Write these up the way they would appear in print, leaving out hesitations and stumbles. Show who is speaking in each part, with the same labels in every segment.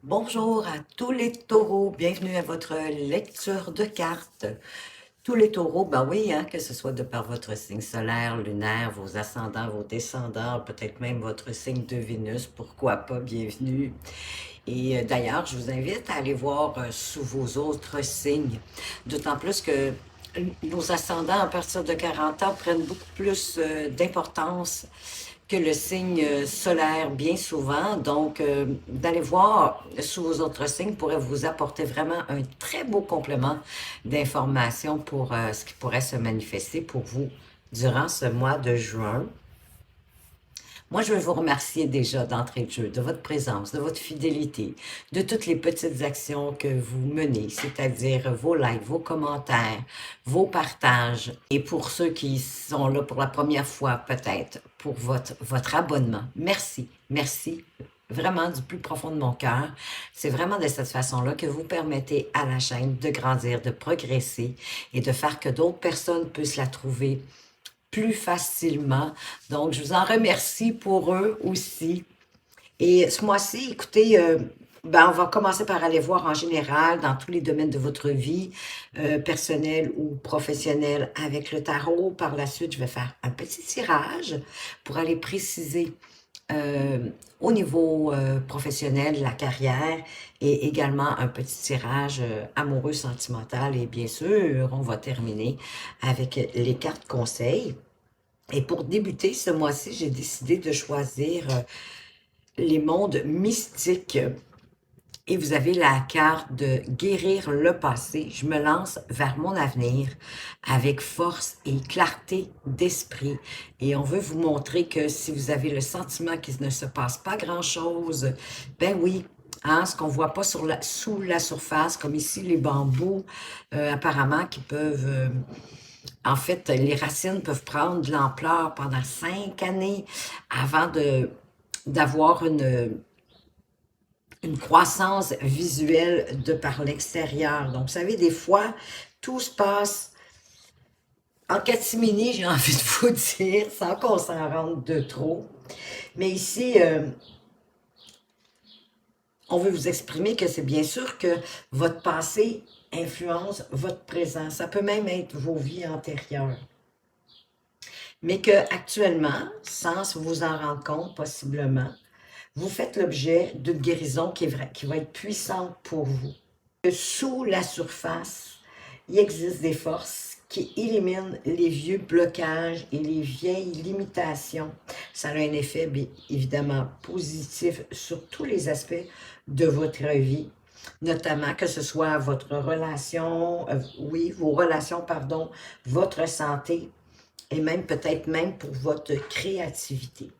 Speaker 1: Bonjour à tous les taureaux, bienvenue à votre lecture de cartes. Tous les taureaux, ben oui, hein, que ce soit de par votre signe solaire, lunaire, vos ascendants, vos descendants, peut-être même votre signe de Vénus, pourquoi pas, bienvenue. Et d'ailleurs, je vous invite à aller voir sous vos autres signes, d'autant plus que nos ascendants à partir de 40 ans prennent beaucoup plus d'importance que le signe solaire bien souvent. Donc, d'aller voir sous vos autres signes pourrait vous apporter vraiment un très beau complément d'informations pour ce qui pourrait se manifester pour vous durant ce mois de juin. Moi, je veux vous remercier déjà d'entrée de jeu, de votre présence, de votre fidélité, de toutes les petites actions que vous menez, c'est-à-dire vos likes, vos commentaires, vos partages. Et pour ceux qui sont là pour la première fois, peut-être, pour votre abonnement. Merci, merci vraiment du plus profond de mon cœur. C'est vraiment de cette façon-là que vous permettez à la chaîne de grandir, de progresser et de faire que d'autres personnes puissent la trouver plus facilement. Donc, je vous en remercie pour eux aussi. Et ce mois-ci, écoutez, on va commencer par aller voir en général dans tous les domaines de votre vie, personnelle ou professionnelle avec le tarot. Par la suite, je vais faire un petit tirage pour aller préciser euh, au niveau professionnel, la carrière, et également un petit tirage amoureux, sentimental. Et bien sûr, on va terminer avec les cartes conseils. Et pour débuter ce mois-ci, j'ai décidé de choisir les mondes mystiques. Et vous avez la carte de guérir le passé. Je me lance vers mon avenir avec force et clarté d'esprit. Et on veut vous montrer que si vous avez le sentiment qu'il ne se passe pas grand-chose, ben oui, hein, ce qu'on voit pas sous la surface, comme ici les bambous, apparemment qui peuvent... en fait, les racines peuvent prendre de l'ampleur pendant 5 années avant d'avoir une croissance visuelle de par l'extérieur. Donc, vous savez, des fois, tout se passe en catimini, j'ai envie de vous dire, sans qu'on s'en rende de trop. Mais ici, on veut vous exprimer que c'est bien sûr que votre passé influence votre présent. Ça peut même être vos vies antérieures. Mais que actuellement, sans vous en rendre compte possiblement, vous faites l'objet d'une guérison qui va être puissante pour vous. Sous la surface, il existe des forces qui éliminent les vieux blocages et les vieilles limitations. Ça a un effet évidemment positif sur tous les aspects de votre vie, notamment que ce soit votre relation, vos relations, pardon, votre santé, et même peut-être même pour votre créativité.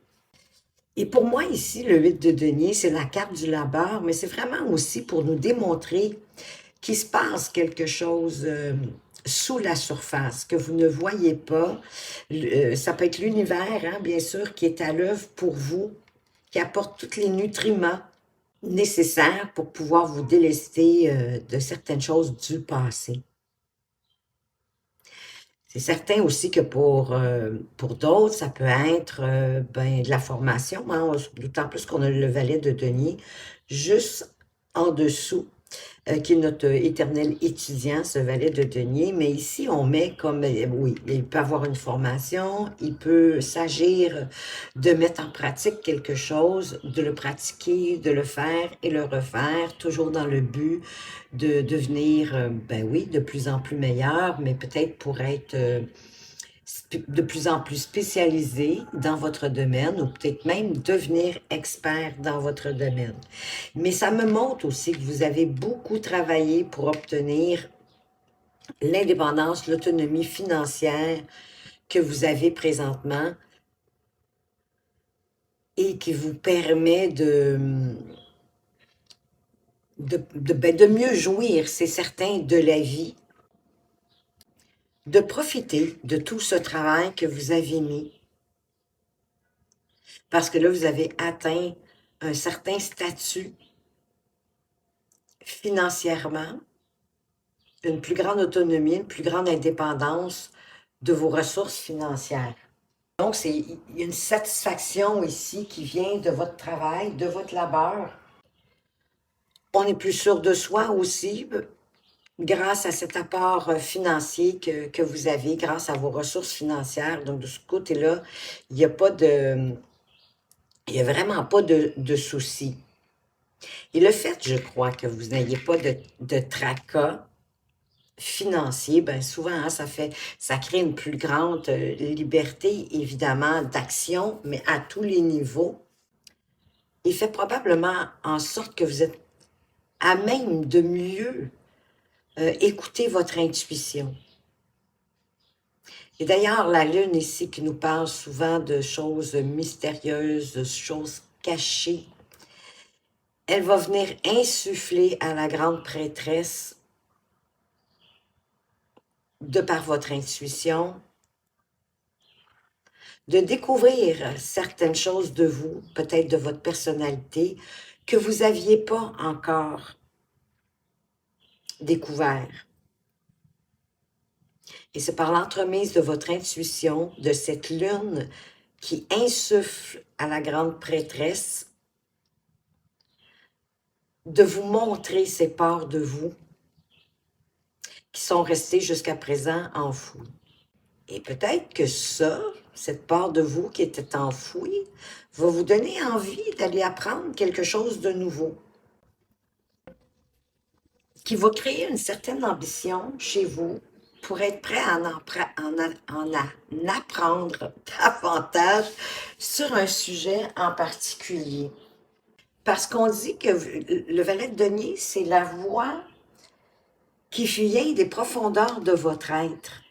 Speaker 1: Et pour moi ici, le 8 de denier, c'est la carte du labeur, mais c'est vraiment aussi pour nous démontrer qu'il se passe quelque chose sous la surface, que vous ne voyez pas. Ça peut être l'univers, hein, bien sûr, qui est à l'œuvre pour vous, qui apporte tous les nutriments nécessaires pour pouvoir vous délester de certaines choses du passé. C'est certain aussi que pour d'autres, ça peut être de la formation, hein, d'autant plus qu'on a le valet de denier juste en dessous, qui est notre éternel étudiant, ce valet de denier. Mais ici, on met comme, oui, il peut avoir une formation, il peut s'agir de mettre en pratique quelque chose, de le pratiquer, de le faire et le refaire, toujours dans le but de devenir, oui, de plus en plus meilleur, mais peut-être pour être de plus en plus spécialisé dans votre domaine ou peut-être même devenir expert dans votre domaine. Mais ça me montre aussi que vous avez beaucoup travaillé pour obtenir l'indépendance, l'autonomie financière que vous avez présentement et qui vous permet de mieux jouir, c'est certain, de la vie, de profiter de tout ce travail que vous avez mis. Parce que là, vous avez atteint un certain statut financièrement, une plus grande autonomie, une plus grande indépendance de vos ressources financières. Donc, il y a une satisfaction ici qui vient de votre travail, de votre labeur. On est plus sûr de soi aussi, grâce à cet apport financier que vous avez, grâce à vos ressources financières. Donc, de ce côté-là, il n'y a pas de... Il n'y a vraiment pas de soucis. Et le fait, je crois, que vous n'ayez pas de tracas financier, ben souvent, hein, ça crée une plus grande liberté, évidemment, d'action, mais à tous les niveaux. Et fait probablement en sorte que vous êtes à même de mieux écouter votre intuition. Et d'ailleurs, la Lune ici qui nous parle souvent de choses mystérieuses, de choses cachées, elle va venir insuffler à la grande prêtresse, de par votre intuition, de découvrir certaines choses de vous, peut-être de votre personnalité, que vous n'aviez pas encore découvert. Et c'est par l'entremise de votre intuition, de cette lune qui insuffle à la grande prêtresse, de vous montrer ces parts de vous qui sont restées jusqu'à présent enfouies. Et peut-être que ça, cette part de vous qui était enfouie, va vous donner envie d'aller apprendre quelque chose de nouveau, qui va créer une certaine ambition chez vous pour être prêt à en apprendre davantage sur un sujet en particulier. Parce qu'on dit que le valet de denier, c'est la voix qui vient des profondeurs de votre être.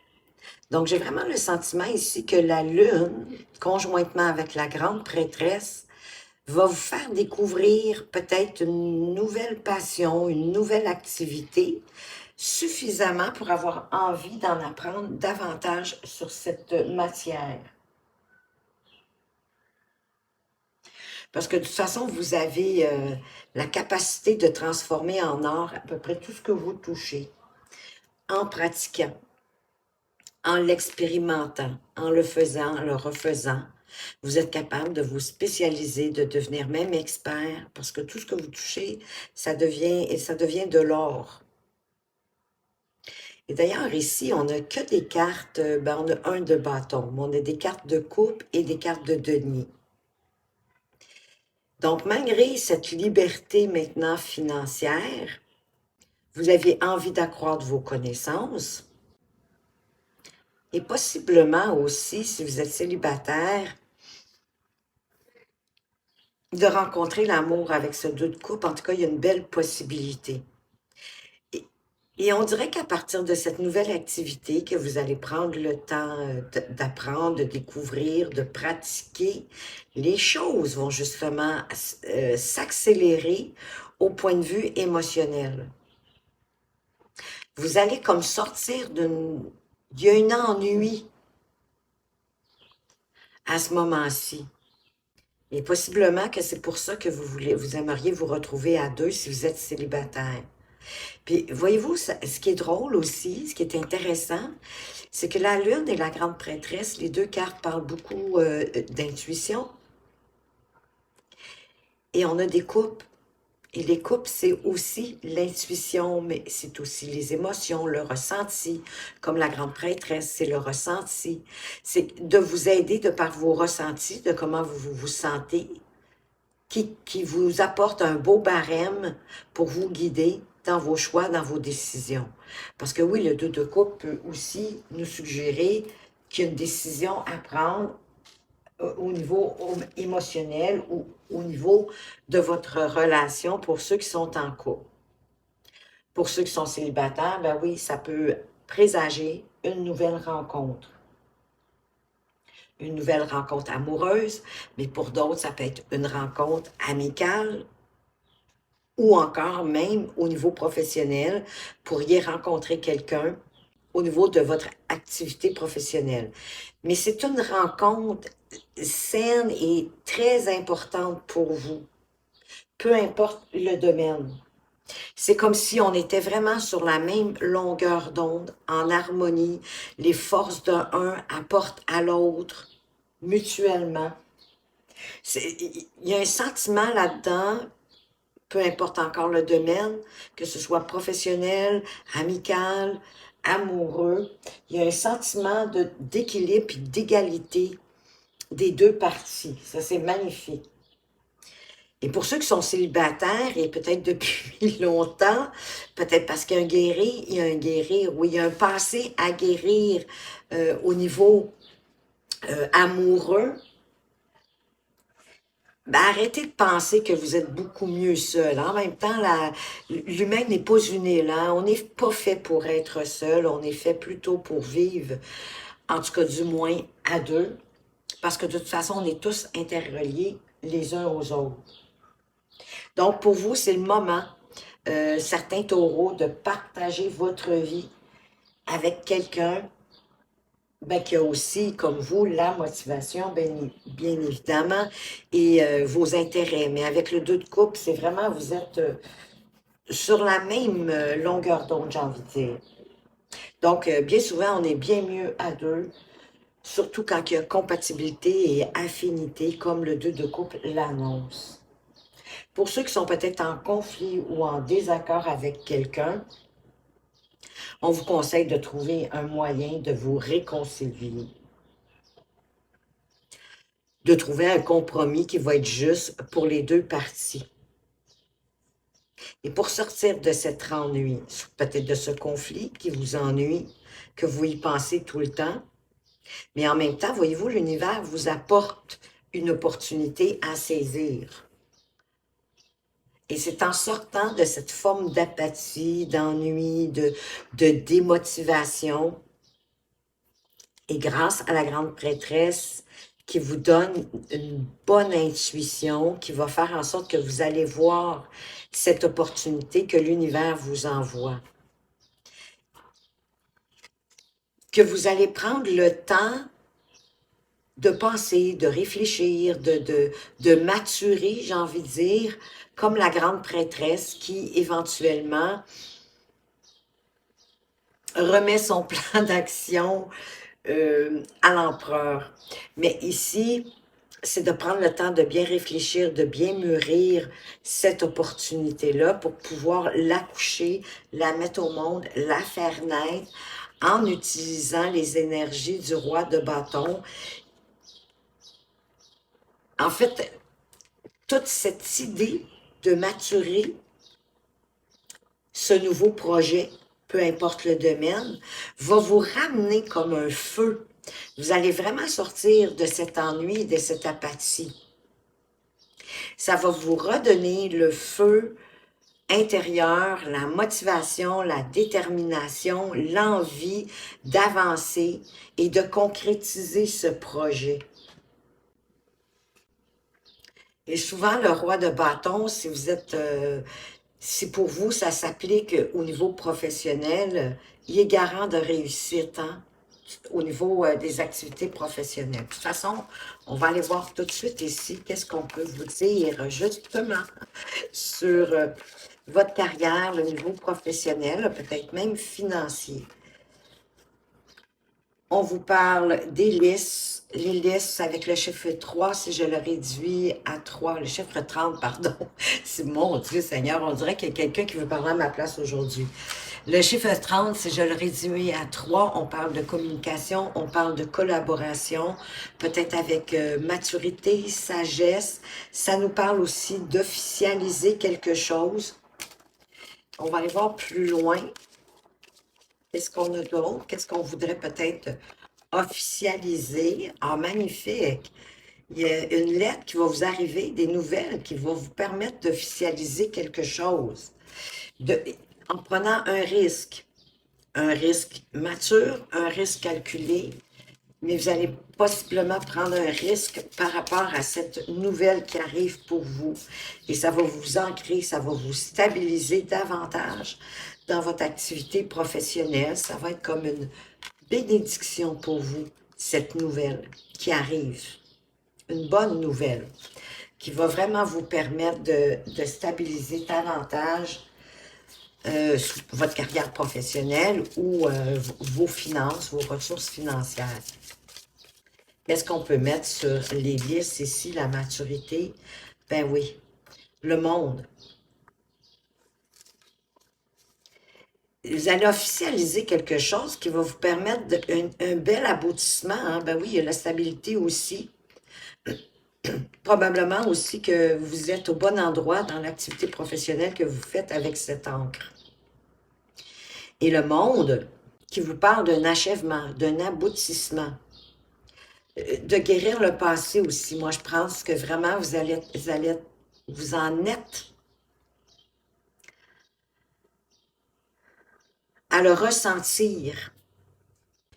Speaker 1: Donc, j'ai vraiment le sentiment ici que la Lune, conjointement avec la grande prêtresse, va vous faire découvrir peut-être une nouvelle passion, une nouvelle activité, suffisamment pour avoir envie d'en apprendre davantage sur cette matière. Parce que de toute façon, vous avez la capacité de transformer en or à peu près tout ce que vous touchez, en pratiquant, en l'expérimentant, en le faisant, en le refaisant. Vous êtes capable de vous spécialiser, de devenir même expert, parce que tout ce que vous touchez, ça devient de l'or. Et d'ailleurs, ici, on n'a que des cartes, ben, on a un de bâton, mais on a des cartes de coupe et des cartes de denier. Donc, malgré cette liberté maintenant financière, vous avez envie d'accroître vos connaissances et possiblement aussi, si vous êtes célibataire, de rencontrer l'amour avec ce 2 de coupe. En tout cas, il y a une belle possibilité. Et on dirait qu'à partir de cette nouvelle activité que vous allez prendre le temps d'apprendre, de découvrir, de pratiquer, les choses vont justement s'accélérer au point de vue émotionnel. Vous allez comme sortir d'une... Il y a un ennui à ce moment-ci. Et possiblement que c'est pour ça que vous aimeriez vous retrouver à 2 si vous êtes célibataire. Puis, voyez-vous, ce qui est drôle aussi, ce qui est intéressant, c'est que la Lune et la grande prêtresse, les 2 cartes parlent beaucoup d'intuition. Et on a des coupes. Et les coupes, c'est aussi l'intuition, mais c'est aussi les émotions, le ressenti. Comme la grande prêtresse, c'est le ressenti. C'est de vous aider de par vos ressentis, de comment vous vous sentez, qui vous apporte un beau barème pour vous guider dans vos choix, dans vos décisions. Parce que oui, le 2 de coupe peut aussi nous suggérer qu'il y a une décision à prendre au niveau émotionnel ou au niveau de votre relation pour ceux qui sont en couple. Pour ceux qui sont célibataires, ben oui, ça peut présager une nouvelle rencontre. Une nouvelle rencontre amoureuse, mais pour d'autres, ça peut être une rencontre amicale ou encore même au niveau professionnel, pourriez rencontrer quelqu'un au niveau de votre activité professionnelle. Mais c'est une rencontre saine et très importante pour vous, peu importe le domaine. C'est comme si on était vraiment sur la même longueur d'onde, en harmonie. Les forces d'un apportent à l'autre, mutuellement. Il y a un sentiment là-dedans peu importe encore le domaine, que ce soit professionnel, amical, amoureux, il y a un sentiment d'équilibre et d'égalité des deux parties. Ça, c'est magnifique. Et pour ceux qui sont célibataires, et peut-être depuis longtemps, peut-être parce qu'il y a un guérir, il y a un guérir, oui, il y a un passé à guérir au niveau amoureux, ben, arrêtez de penser que vous êtes beaucoup mieux seul. En même temps, l'humain n'est pas une île, hein. On n'est pas fait pour être seul, on est fait plutôt pour vivre, en tout cas du moins à deux, parce que de toute façon, on est tous interreliés les uns aux autres. Donc, pour vous, c'est le moment, certains taureaux, de partager votre vie avec quelqu'un ben, qui a aussi, comme vous, la motivation, bien évidemment, et vos intérêts. Mais avec le 2 de coupe, c'est vraiment, vous êtes sur la même longueur d'onde, j'ai envie de dire. Donc, bien souvent, on est bien mieux à deux, surtout quand il y a compatibilité et affinité, comme le 2 de coupe l'annonce. Pour ceux qui sont peut-être en conflit ou en désaccord avec quelqu'un, on vous conseille de trouver un moyen de vous réconcilier, de trouver un compromis qui va être juste pour les deux parties. Et pour sortir de cet ennui, peut-être de ce conflit qui vous ennuie, que vous y pensez tout le temps, mais en même temps, voyez-vous, l'univers vous apporte une opportunité à saisir. Et c'est en sortant de cette forme d'apathie, d'ennui, de démotivation, et grâce à la grande prêtresse qui vous donne une bonne intuition, qui va faire en sorte que vous allez voir cette opportunité que l'univers vous envoie. Que vous allez prendre le temps de penser, de réfléchir, de maturer, j'ai envie de dire, comme la grande prêtresse qui, éventuellement, remet son plan d'action à l'empereur. Mais ici, c'est de prendre le temps de bien réfléchir, de bien mûrir cette opportunité-là pour pouvoir l'accoucher, la mettre au monde, la faire naître en utilisant les énergies du roi de bâton. En fait, toute cette idée de maturer ce nouveau projet, peu importe le domaine, va vous ramener comme un feu. Vous allez vraiment sortir de cet ennui, de cette apathie. Ça va vous redonner le feu intérieur, la motivation, la détermination, l'envie d'avancer et de concrétiser ce projet. Et souvent, le roi de bâton, si vous êtes, si pour vous, ça s'applique au niveau professionnel, il est garant de réussite, hein, au niveau des activités professionnelles. De toute façon, on va aller voir tout de suite ici qu'est-ce qu'on peut vous dire justement sur votre carrière, le niveau professionnel, peut-être même financier. On vous parle des listes. Les listes avec le chiffre 3, si je le réduis à 3, le chiffre 30, pardon. C'est mon Dieu Seigneur, on dirait qu'il y a quelqu'un qui veut parler à ma place aujourd'hui. Le chiffre 30, si je le réduis à 3, on parle de communication, on parle de collaboration, peut-être avec maturité, sagesse. Ça nous parle aussi d'officialiser quelque chose. On va aller voir plus loin. Qu'est-ce qu'on a d'autre? Qu'est-ce qu'on voudrait peut-être officialiser? Ah, magnifique! Il y a une lettre qui va vous arriver, des nouvelles qui vont vous permettre d'officialiser quelque chose. En prenant un risque mature, un risque calculé, mais vous allez possiblement prendre un risque par rapport à cette nouvelle qui arrive pour vous. Et ça va vous ancrer, ça va vous stabiliser davantage dans votre activité professionnelle. Ça va être comme une bénédiction pour vous, cette nouvelle qui arrive. Une bonne nouvelle qui va vraiment vous permettre de stabiliser davantage votre carrière professionnelle ou vos finances, vos ressources financières. Qu'est-ce qu'on peut mettre sur les listes ici, la maturité? Ben oui, le monde. Vous allez officialiser quelque chose qui va vous permettre un bel aboutissement. Hein. Ben oui, il y a la stabilité aussi. Probablement aussi que vous êtes au bon endroit dans l'activité professionnelle que vous faites avec cette encre. Et le monde qui vous parle d'un achèvement, d'un aboutissement, de guérir le passé aussi. Moi, je pense que vraiment, vous en êtes à le ressentir.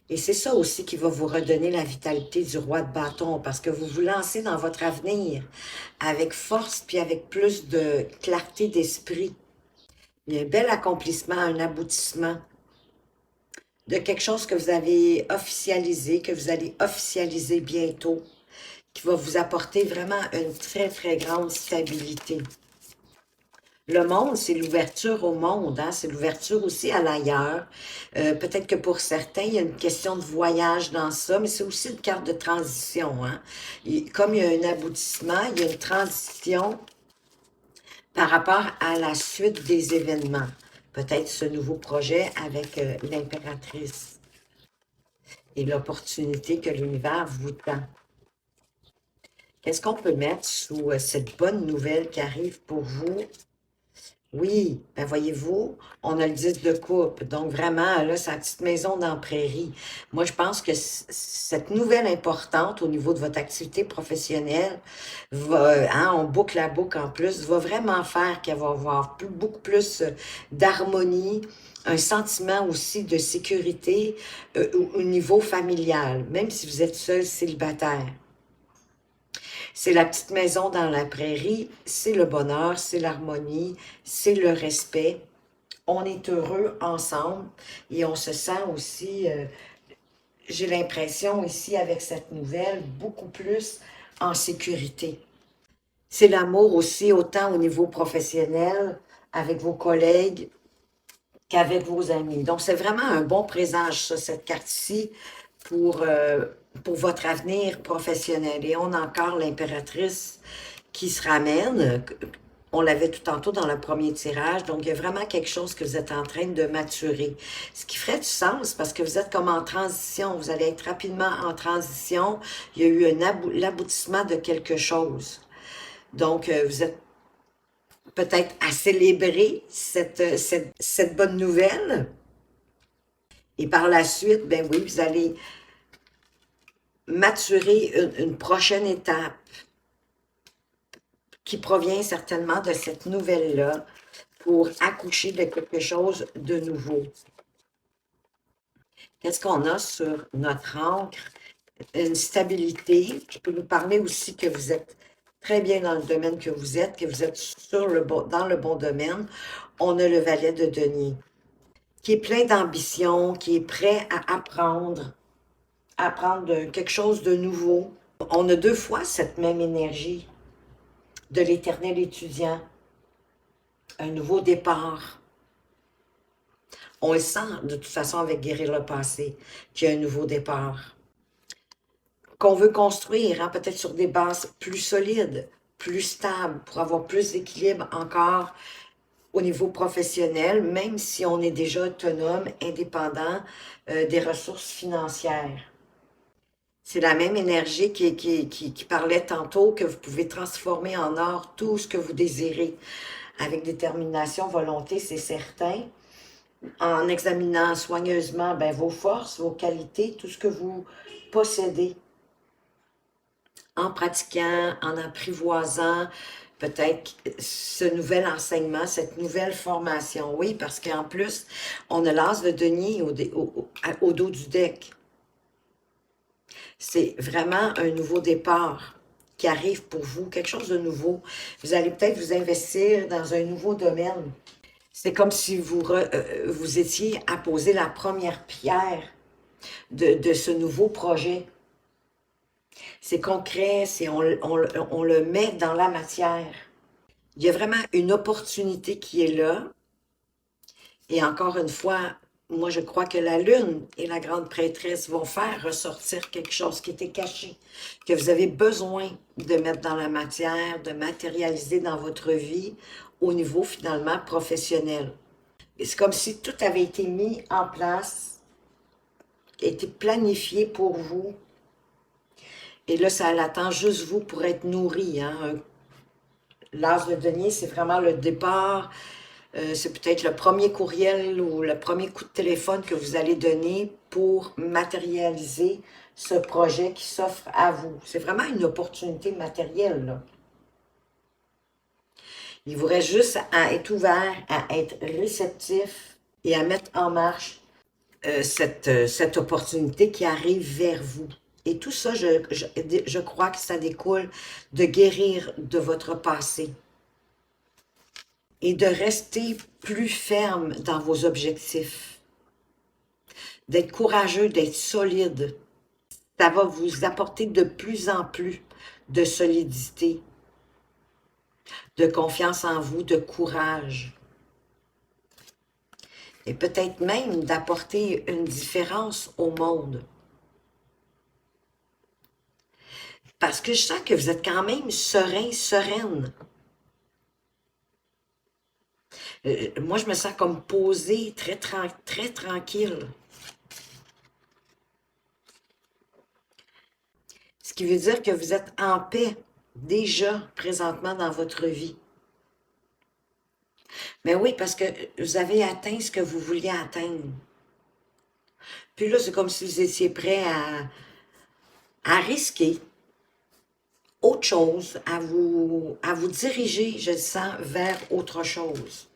Speaker 1: Et c'est ça aussi qui va vous redonner la vitalité du roi de bâton, parce que vous vous lancez dans votre avenir avec force puis avec plus de clarté d'esprit. Il y a un bel accomplissement, un aboutissement de quelque chose que vous avez officialisé, que vous allez officialiser bientôt, qui va vous apporter vraiment une très, très grande stabilité. Le monde, c'est l'ouverture au monde, hein? C'est l'ouverture aussi à l'ailleurs. Peut-être que pour certains, il y a une question de voyage dans ça, mais c'est aussi une carte de transition, hein? Comme il y a un aboutissement, il y a une transition par rapport à la suite des événements. Peut-être ce nouveau projet avec l'impératrice et l'opportunité que l'univers vous tend. Qu'est-ce qu'on peut mettre sous cette bonne nouvelle qui arrive pour vous? Oui, ben voyez-vous, on a le 10 de coupe. Donc vraiment, là, c'est la petite maison dans la prairie. Moi, je pense que cette nouvelle importante au niveau de votre activité professionnelle, va, hein, on boucle la boucle en plus, va vraiment faire qu'elle va avoir beaucoup plus d'harmonie, un sentiment aussi de sécurité au niveau familial, même si vous êtes seul célibataire. C'est la petite maison dans la prairie, c'est le bonheur, c'est l'harmonie, c'est le respect. On est heureux ensemble et on se sent aussi, j'ai l'impression ici avec cette nouvelle, beaucoup plus en sécurité. C'est l'amour aussi, autant au niveau professionnel, avec vos collègues, qu'avec vos amis. Donc, c'est vraiment un bon présage, ça, cette carte-ci, pour, euh, pour votre avenir professionnel. Et on a encore l'impératrice qui se ramène. On l'avait tout tantôt dans le premier tirage. Donc, il y a vraiment quelque chose que vous êtes en train de maturer. Ce qui ferait du sens parce que vous êtes comme en transition. Vous allez être rapidement en transition. Il y a eu l'aboutissement de quelque chose. Donc, vous êtes peut-être à célébrer cette bonne nouvelle. Et par la suite, ben oui, vous allez maturer une prochaine étape qui provient certainement de cette nouvelle-là pour accoucher de quelque chose de nouveau. Qu'est-ce qu'on a sur notre encre? Une stabilité. Je peux vous parler aussi que vous êtes très bien dans le domaine que vous êtes dans le bon domaine. On a le valet de denier, qui est plein d'ambition, qui est prêt à apprendre quelque chose de nouveau. On a deux fois cette même énergie de l'éternel étudiant, un nouveau départ. On le sent de toute façon avec guérir le passé, qu'il y a un nouveau départ. Qu'on veut construire, hein, peut-être sur des bases plus solides, plus stables, pour avoir plus d'équilibre encore au niveau professionnel, même si on est déjà autonome, indépendant des ressources financières. C'est la même énergie qui parlait tantôt que vous pouvez transformer en or tout ce que vous désirez. Avec détermination, volonté, c'est certain. En examinant soigneusement ben, vos forces, vos qualités, tout ce que vous possédez. En pratiquant, en apprivoisant peut-être ce nouvel enseignement, cette nouvelle formation. Oui, parce qu'en plus, on a l'as de denier au dos du deck. C'est vraiment un nouveau départ qui arrive pour vous, quelque chose de nouveau. Vous allez peut-être vous investir dans un nouveau domaine. C'est comme si vous étiez à poser la première pierre de ce nouveau projet. C'est concret, on le met dans la matière. Il y a vraiment une opportunité qui est là. Et encore une fois, moi je crois que la lune et la grande prêtresse vont faire ressortir quelque chose qui était caché, que vous avez besoin de mettre dans la matière, de matérialiser dans votre vie au niveau finalement professionnel. C'est comme si tout avait été mis en place, été planifié pour vous. Et là, ça attend juste vous pour être nourri. Hein? L'as de denier, c'est vraiment le départ. C'est peut-être le premier courriel ou le premier coup de téléphone que vous allez donner pour matérialiser ce projet qui s'offre à vous. C'est vraiment une opportunité matérielle, là. Il vous reste juste à être ouvert, à être réceptif et à mettre en marche cette opportunité qui arrive vers vous. Et tout ça, je crois que ça découle de guérir de votre passé et de rester plus ferme dans vos objectifs, d'être courageux, d'être solide. Ça va vous apporter de plus en plus de solidité, de confiance en vous, de courage. Et peut-être même d'apporter une différence au monde. Parce que je sens que vous êtes quand même serein, sereine. Moi, je me sens comme posée, très tranquille. Ce qui veut dire que vous êtes en paix déjà présentement dans votre vie. Mais oui, parce que vous avez atteint ce que vous vouliez atteindre. Puis là, c'est comme si vous étiez prêt à risquer autre chose, à vous diriger, je le sens, vers autre chose.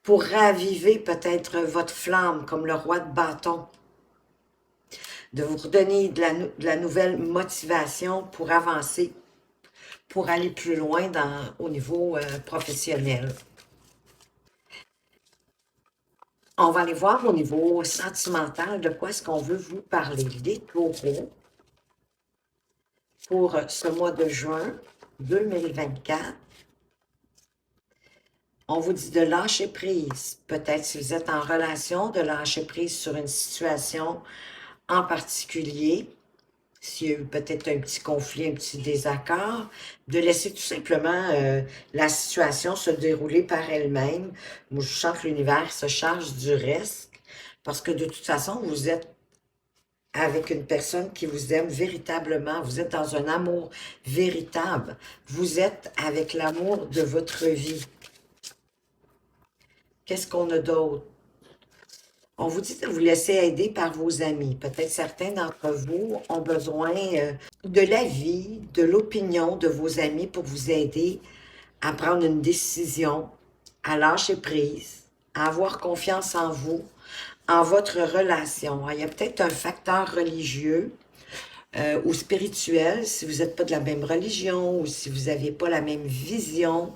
Speaker 1: Pour raviver peut-être votre flamme, comme le roi de bâton. De vous redonner de la nouvelle motivation pour avancer, pour aller plus loin au niveau professionnel. On va aller voir au niveau sentimental de quoi est-ce qu'on veut vous parler. Les taureaux pour ce mois de juin 2024. On vous dit de lâcher prise. Peut-être si vous êtes en relation, de lâcher prise sur une situation en particulier. S'il y a eu peut-être un petit conflit, un petit désaccord, de laisser tout simplement la situation se dérouler par elle-même. Moi, je sens que l'univers se charge du reste, parce que de toute façon, vous êtes avec une personne qui vous aime véritablement. Vous êtes dans un amour véritable. Vous êtes avec l'amour de votre vie. Qu'est-ce qu'on a d'autre? On vous dit de vous laisser aider par vos amis. Peut-être certains d'entre vous ont besoin de l'avis, de l'opinion de vos amis pour vous aider à prendre une décision, à lâcher prise, à avoir confiance en vous, en votre relation. Il y a peut-être un facteur religieux ou spirituel, si vous n'êtes pas de la même religion ou si vous n'avez pas la même vision,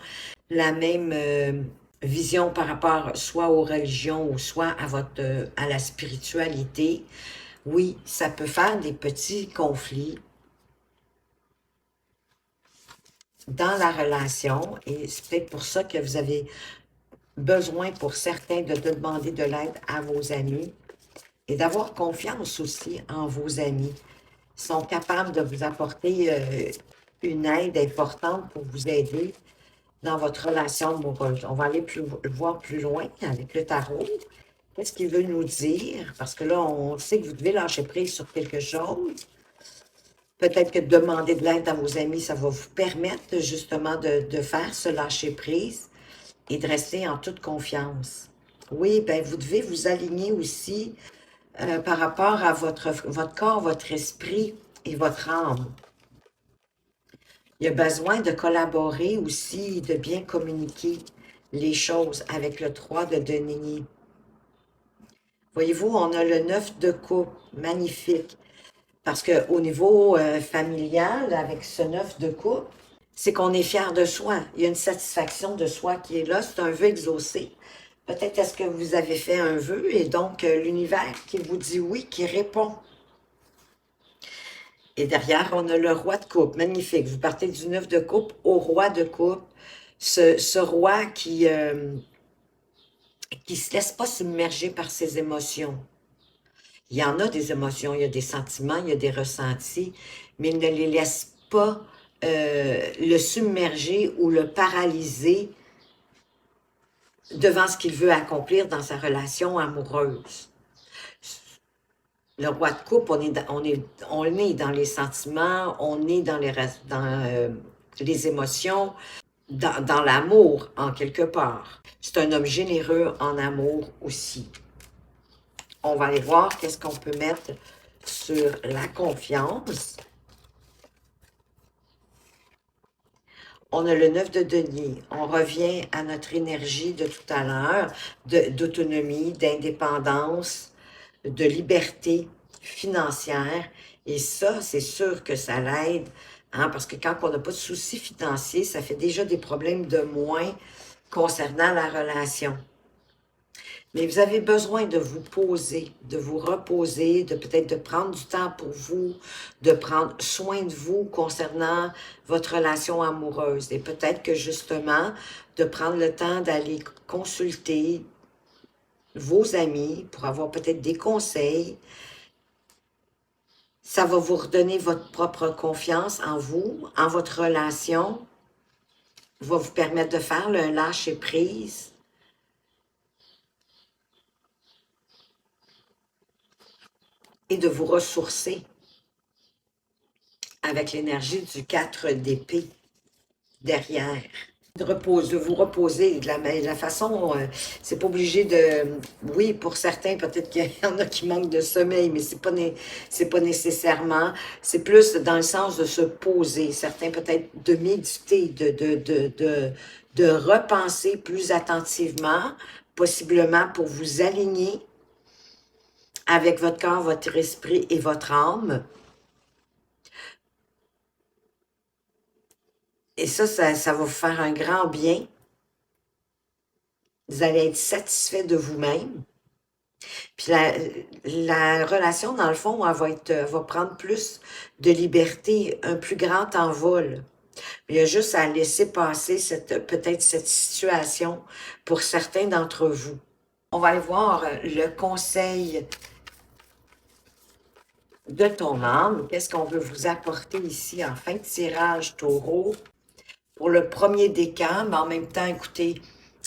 Speaker 1: la même vision par rapport soit aux religions ou soit à la spiritualité. Oui, ça peut faire des petits conflits dans la relation et c'est peut-être pour ça que vous avez besoin pour certains de demander de l'aide à vos amis et d'avoir confiance aussi en vos amis. Ils sont capables de vous apporter une aide importante pour vous aider dans votre relation amoureuse. On va aller voir plus loin avec le tarot. Qu'est-ce qu'il veut nous dire? Parce que là, on sait que vous devez lâcher prise sur quelque chose. Peut-être que de demander de l'aide à vos amis, ça va vous permettre justement de faire ce lâcher prise et de rester en toute confiance. Oui, bien, vous devez vous aligner aussi par rapport à votre corps, votre esprit et votre âme. Il y a besoin de collaborer aussi, de bien communiquer les choses avec le 3 de denier. Voyez-vous, on a le 9 de coupe, magnifique. Parce qu'au niveau familial, avec ce 9 de coupe, c'est qu'on est fier de soi. Il y a une satisfaction de soi qui est là. C'est un vœu exaucé. Peut-être est-ce que vous avez fait un vœu et donc l'univers qui vous dit oui, qui répond. Et derrière, on a le roi de coupe. Magnifique. Vous partez du 9 de coupe au roi de coupe. Ce roi qui se laisse pas submerger par ses émotions. Il y en a des émotions, il y a des sentiments, il y a des ressentis, mais il ne les laisse pas le submerger ou le paralyser devant ce qu'il veut accomplir dans sa relation amoureuse. Le roi de coupe, on est dans les sentiments, on est dans les émotions, dans l'amour, en quelque part. C'est un homme généreux en amour aussi. On va aller voir qu'est-ce qu'on peut mettre sur la confiance. On a le 9 de denier. On revient à notre énergie de tout à l'heure, d'autonomie, d'indépendance, de liberté financière. Et ça, c'est sûr que ça l'aide, hein, parce que quand on n'a pas de soucis financiers, ça fait déjà des problèmes de moins concernant la relation. Mais vous avez besoin de vous poser, de vous reposer, de peut-être de prendre du temps pour vous, de prendre soin de vous concernant votre relation amoureuse. Et peut-être que justement, de prendre le temps d'aller consulter vos amis pour avoir peut-être des conseils. Ça va vous redonner votre propre confiance en vous, en votre relation, va vous permettre de faire le lâcher-prise. Et de vous ressourcer avec l'énergie du 4 d'épée derrière. De vous reposer de la façon, c'est pas obligé de... Oui, pour certains, peut-être qu'il y en a qui manquent de sommeil, mais c'est pas nécessairement. C'est plus dans le sens de se poser. Certains, peut-être, de méditer, de repenser plus attentivement, possiblement pour vous aligner avec votre corps, votre esprit et votre âme. Et ça va vous faire un grand bien. Vous allez être satisfait de vous-même. Puis la relation, dans le fond, elle va prendre plus de liberté, un plus grand envol. Il y a juste à laisser passer peut-être cette situation pour certains d'entre vous. On va aller voir le conseil de ton âme. Qu'est-ce qu'on veut vous apporter ici en fin de tirage, Taureau? Pour le premier décan, mais en même temps, écoutez,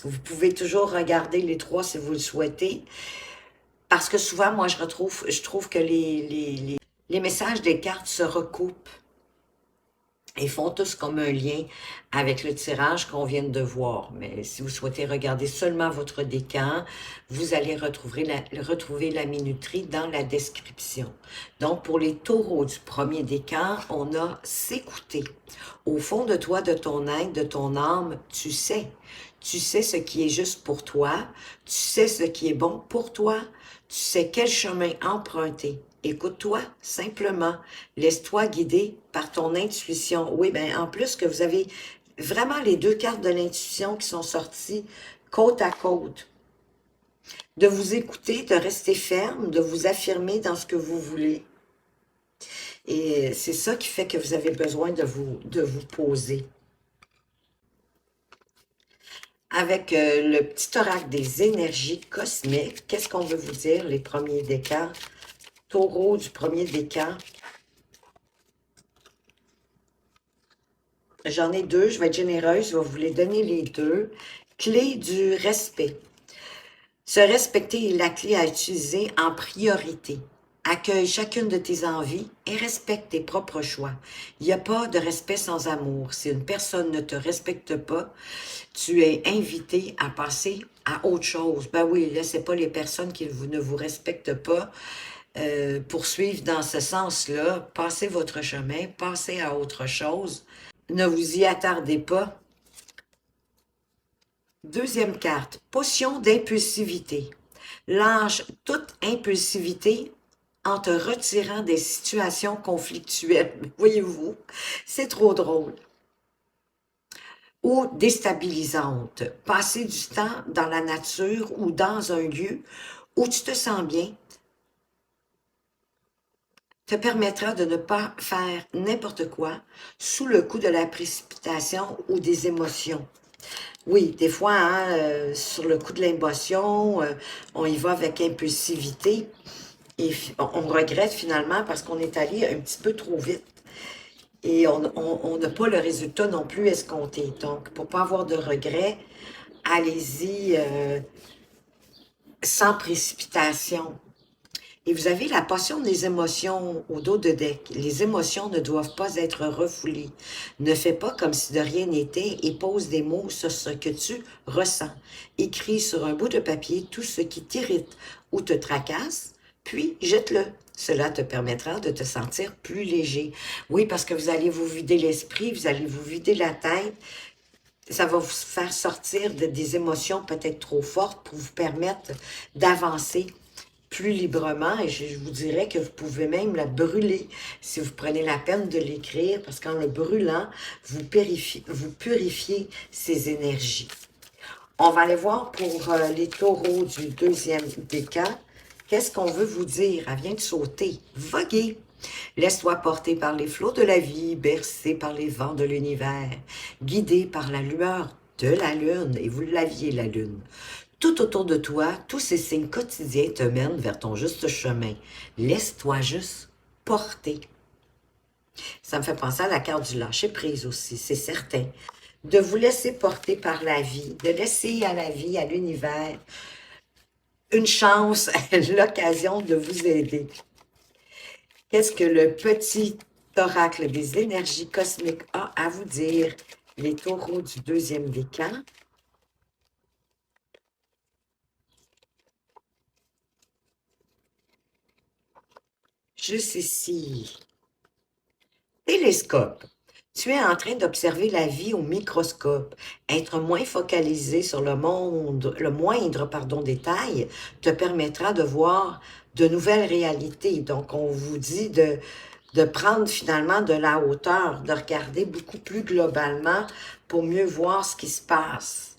Speaker 1: vous pouvez toujours regarder les trois si vous le souhaitez. Parce que souvent, moi, je trouve que les messages des cartes se recoupent et font tous comme un lien avec le tirage qu'on vient de voir. Mais si vous souhaitez regarder seulement votre décan, vous allez retrouver la minuterie dans la description. Donc, pour les taureaux du premier décan, on a s'écouter. Au fond de toi, de ton être, de ton âme, tu sais. Tu sais ce qui est juste pour toi. Tu sais ce qui est bon pour toi. Tu sais quel chemin emprunter. Écoute-toi simplement. Laisse-toi guider par ton intuition. Oui, bien, en plus que vous avez vraiment les deux cartes de l'intuition qui sont sorties côte à côte. De vous écouter, de rester ferme, de vous affirmer dans ce que vous voulez. Et c'est ça qui fait que vous avez besoin de vous poser. Avec le petit oracle des énergies cosmiques, qu'est-ce qu'on veut vous dire, les premiers décans? Taureau du premier décan. J'en ai deux, je vais être généreuse, je vais vous les donner les deux. Clé du respect. Se respecter est la clé à utiliser en priorité. Accueille chacune de tes envies et respecte tes propres choix. Il n'y a pas de respect sans amour. Si une personne ne te respecte pas, tu es invité à passer à autre chose. Ben oui, laissez pas les personnes qui ne vous respectent pas poursuivre dans ce sens-là. Passez votre chemin, passez à autre chose. Ne vous y attardez pas. Deuxième carte, potion d'impulsivité. Lâche toute impulsivité en te retirant des situations conflictuelles. Voyez-vous, c'est trop drôle. Ou déstabilisantes. Passer du temps dans la nature ou dans un lieu où tu te sens bien te permettra de ne pas faire n'importe quoi sous le coup de la précipitation ou des émotions. Oui, des fois, hein, sur le coup de l'émotion, on y va avec impulsivité et on regrette finalement parce qu'on est allé un petit peu trop vite et on n'a pas le résultat non plus escompté. Donc, pour ne pas avoir de regrets, allez-y sans précipitation. Et vous avez la potion des émotions au dos de deck. Les émotions ne doivent pas être refoulées. Ne fais pas comme si de rien n'était et pose des mots sur ce que tu ressens. Écris sur un bout de papier tout ce qui t'irrite ou te tracasse, puis jette-le. Cela te permettra de te sentir plus léger. Oui, parce que vous allez vous vider l'esprit, vous allez vous vider la tête. Ça va vous faire sortir des émotions peut-être trop fortes pour vous permettre d'avancer plus librement et je vous dirais que vous pouvez même la brûler si vous prenez la peine de l'écrire parce qu'en le brûlant, vous purifiez ces énergies. On va aller voir pour les taureaux du deuxième décan. Qu'est-ce qu'on veut vous dire? Elle vient de sauter. Voguer. Laisse-toi porter par les flots de la vie, bercé par les vents de l'univers, guidé par la lueur de la lune, et vous l'aviez la lune. Tout autour de toi, tous ces signes quotidiens te mènent vers ton juste chemin. Laisse-toi juste porter. Ça me fait penser à la carte du lâcher-prise aussi, c'est certain. De vous laisser porter par la vie, de laisser à la vie, à l'univers, une chance, l'occasion de vous aider. Qu'est-ce que le petit oracle des énergies cosmiques a à vous dire, les taureaux du deuxième décan? Juste ici. Télescope. Tu es en train d'observer la vie au microscope. Être moins focalisé sur le moindre détail te permettra de voir de nouvelles réalités. Donc, on vous dit de prendre finalement de la hauteur, de regarder beaucoup plus globalement pour mieux voir ce qui se passe.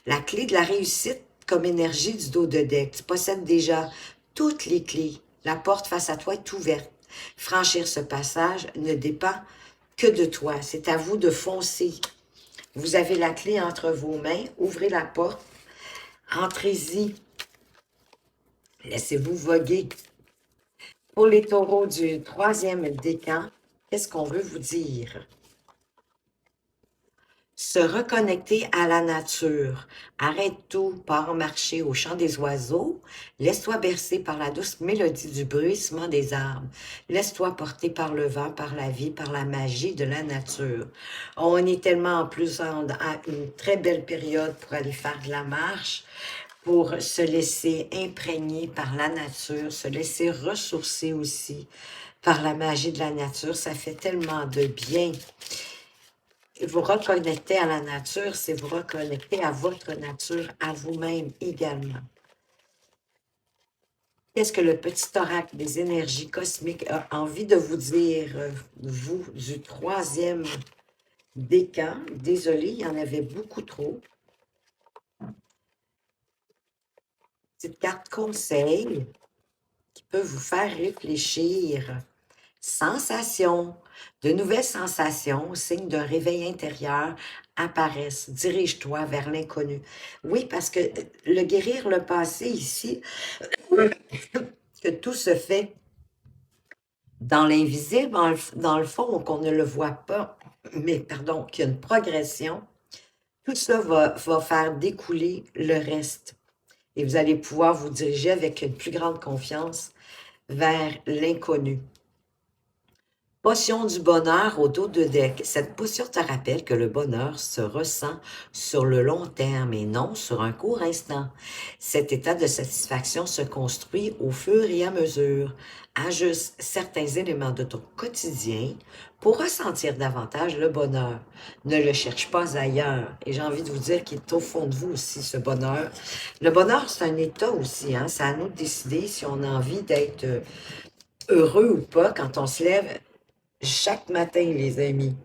Speaker 1: La clé de la réussite comme énergie du dos de deck. Tu possèdes déjà toutes les clés. La porte face à toi est ouverte. Franchir ce passage ne dépend que de toi. C'est à vous de foncer. Vous avez la clé entre vos mains. Ouvrez la porte. Entrez-y. Laissez-vous voguer. Pour les taureaux du troisième décan, qu'est-ce qu'on veut vous dire? Se reconnecter à la nature. Arrête tout, pars marcher au chant des oiseaux. Laisse-toi bercer par la douce mélodie du bruissement des arbres. Laisse-toi porter par le vent, par la vie, par la magie de la nature. On est tellement en plus à une très belle période pour aller faire de la marche, pour se laisser imprégner par la nature, se laisser ressourcer aussi par la magie de la nature. Ça fait tellement de bien. Vous reconnecter à la nature, c'est vous reconnecter à votre nature, à vous-même également. Qu'est-ce que le petit oracle des énergies cosmiques a envie de vous dire, vous, du troisième décan? Désolé, il y en avait beaucoup trop. Petite carte conseil qui peut vous faire réfléchir. Sensations. De nouvelles sensations, signe d'un réveil intérieur, apparaissent. Dirige-toi vers l'inconnu. Oui, parce que le guérir le passé ici, que tout se fait dans l'invisible, dans le fond, qu'on ne le voit pas, mais pardon, qu'il y a une progression, tout ça va faire découler le reste. Et vous allez pouvoir vous diriger avec une plus grande confiance vers l'inconnu. Potion du bonheur au dos de deck. Cette potion te rappelle que le bonheur se ressent sur le long terme et non sur un court instant. Cet état de satisfaction se construit au fur et à mesure. Ajuste certains éléments de ton quotidien pour ressentir davantage le bonheur. Ne le cherche pas ailleurs. Et j'ai envie de vous dire qu'il est au fond de vous aussi, ce bonheur. Le bonheur, c'est un état aussi. Hein? C'est à nous de décider si on a envie d'être heureux ou pas quand on se lève chaque matin, les amis.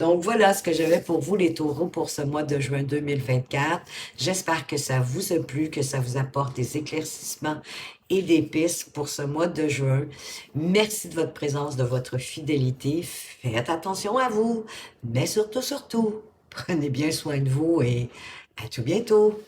Speaker 1: Donc, voilà ce que j'avais pour vous, les taureaux, pour ce mois de juin 2024. J'espère que ça vous a plu, que ça vous apporte des éclaircissements et des pistes pour ce mois de juin. Merci de votre présence, de votre fidélité. Faites attention à vous, mais surtout, prenez bien soin de vous et à tout bientôt.